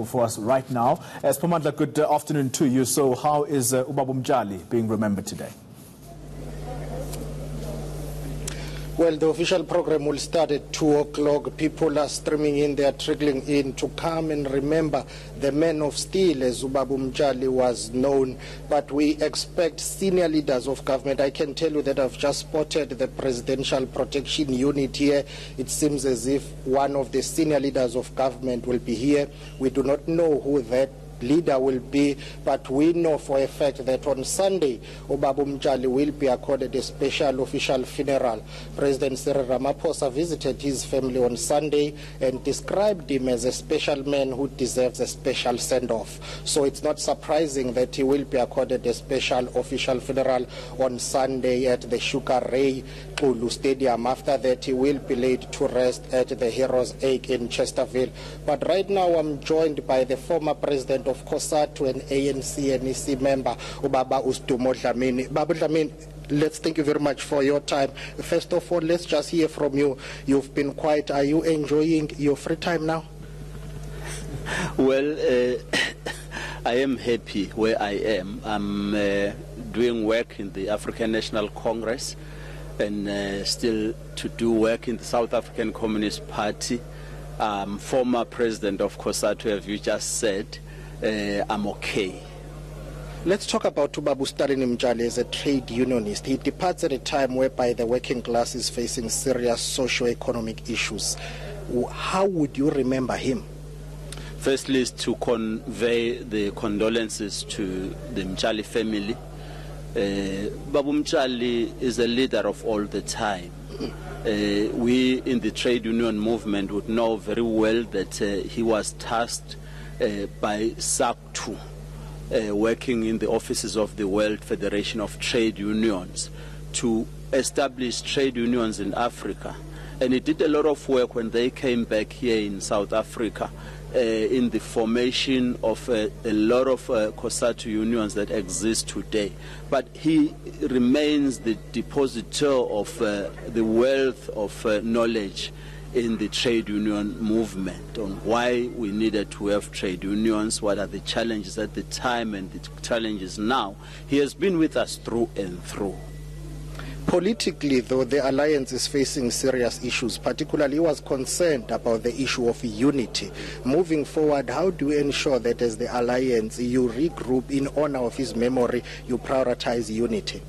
for us right now. Siphamandla, good afternoon to you. So how is Ubaba Mtshali being remembered today? Well, the official program will start at 2 o'clock. People are streaming in, they are trickling in to come and remember the man of steel, as Ubaba Mtshali was known. But we expect senior leaders of government. I can tell you that I've just spotted the Presidential Protection Unit here. It seems as if one of the senior leaders of government will be here. We do not know who that leader will be, but we know for a fact that on Sunday, Ubaba Mtshali will be accorded a special official funeral. President Cyril Ramaphosa visited his family on Sunday and described him as a special man who deserves a special send-off. So it's not surprising that he will be accorded a special official funeral on Sunday at the Shuka Ray Kulu Stadium. After that, he will be laid to rest at the Heroes Egg in Chesterfield. But right now, I'm joined by the former president of COSATU and ANC NEC member, Ubaba Ustumo Dlamini. Baba Dlamini, let's thank you very much for your time. First of all, let's just hear from you. You've been quiet. Are you enjoying your free time now? Well, I am happy where I am. I'm doing work in the African National Congress and still to do work in the South African Communist Party. Former president of COSATU, as you just said. I'm okay. Let's talk about Ubaba Stalin Mtshali as a trade unionist. He departs at a time whereby the working class is facing serious socio-economic issues. How would you remember him? Firstly, is to convey the condolences to the Mtshali family. Babu Mtshali is a leader of all the time. We in the trade union movement would know very well that he was tasked by SACP, working in the offices of the World Federation of Trade Unions, to establish trade unions in Africa. And he did a lot of work when they came back here in South Africa in the formation of a lot of COSATU unions that exist today. But he remains the depositor of the wealth of knowledge in the trade union movement on why we needed to have trade unions, what are the challenges at the time and the challenges now. He has been with us through and through. Politically, though, the alliance is facing serious issues. Particularly, he was concerned about the issue of unity. Moving forward, how do you ensure that as the alliance, you regroup in honor of his memory, you prioritize unity?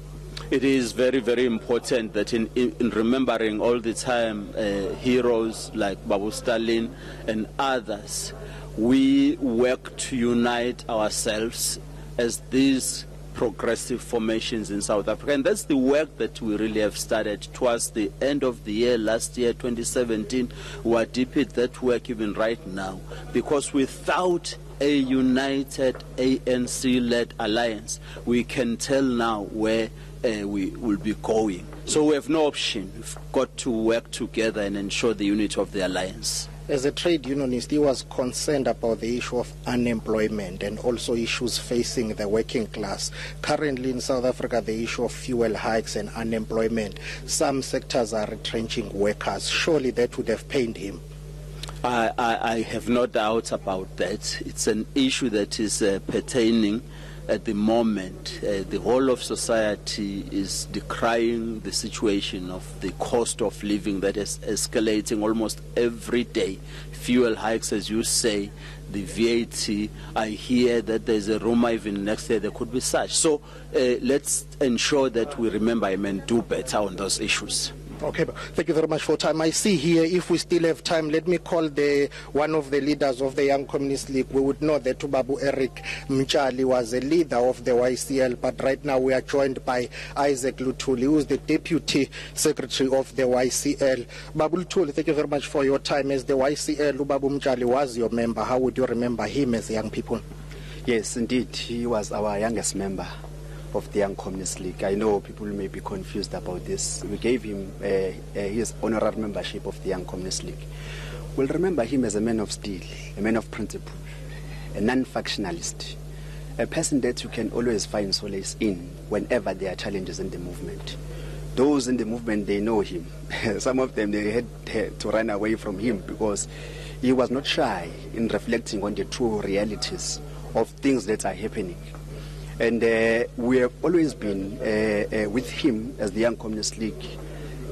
It is very, very important that in remembering all the time heroes like Babu Stalin and others, we work to unite ourselves as these progressive formations in South Africa. And that's the work that we really have started towards the end of the year, last year, 2017. We are deep in that work even right now. Because without a united ANC-led alliance, we can tell now where we will be going. So we have no option. We've got to work together and ensure the unity of the alliance. As a trade unionist, he was concerned about the issue of unemployment and also issues facing the working class. Currently in South Africa, the issue of fuel hikes and unemployment. Some sectors are retrenching workers. Surely that would have pained him. I have no doubt about that. It's an issue that is pertaining at the moment. The whole of society is decrying the situation of the cost of living that is escalating almost every day. Fuel hikes, as you say, the VAT. I hear that there's a rumor even next year there could be such. So let's ensure that we remember him and do better on those issues. Okay, thank you very much for time. I see here, if we still have time, let me call one of the leaders of the Young Communist League. We would know that Ubaba Eric Mtshali was a leader of the YCL, but right now we are joined by Isaac Luthuli, who is the Deputy Secretary of the YCL. Babu Luthuli, thank you very much for your time. As the YCL, Ubaba Mtshali was your member. How would you remember him as young people? Yes, indeed. He was our youngest member of the Young Communist League. I know people may be confused about this. We gave him his honorary membership of the Young Communist League. We'll remember him as a man of steel, a man of principle, a non-factionalist, a person that you can always find solace in whenever there are challenges in the movement. Those in the movement, they know him. Some of them, they had to run away from him because he was not shy in reflecting on the true realities of things that are happening. And we have always been with him as the Young Communist League.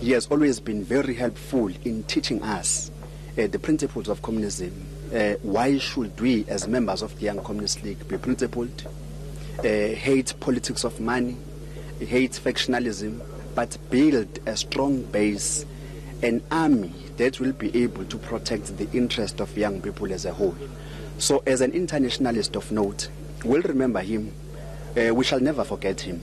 He has always been very helpful in teaching us the principles of communism. Why should we, as members of the Young Communist League, be principled, hate politics of money, hate factionalism, but build a strong base, an army that will be able to protect the interest of young people as a whole. So as an internationalist of note, we'll remember him. We shall never forget him,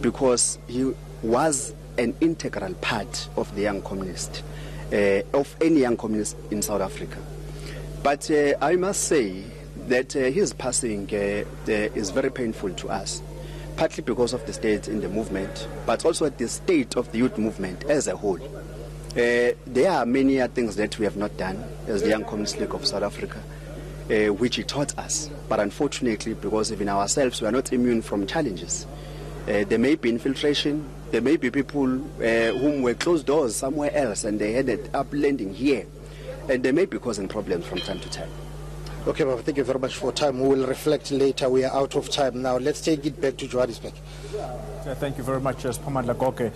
because he was an integral part of the young communist, of any young communist in South Africa. But I must say that his passing is very painful to us, partly because of the state in the movement, but also the state of the youth movement as a whole. There are many things that we have not done as the Young Communist League of South Africa, which he taught us. But unfortunately, because even ourselves, we are not immune from challenges. There may be infiltration, there may be people whom were closed doors somewhere else and they ended up landing here. And they may be causing problems from time to time. Okay, Baba, thank you very much for time. We will reflect later. We are out of time now. Let's take it back to Johannesburg. Thank you very much, Siphamandla Goge.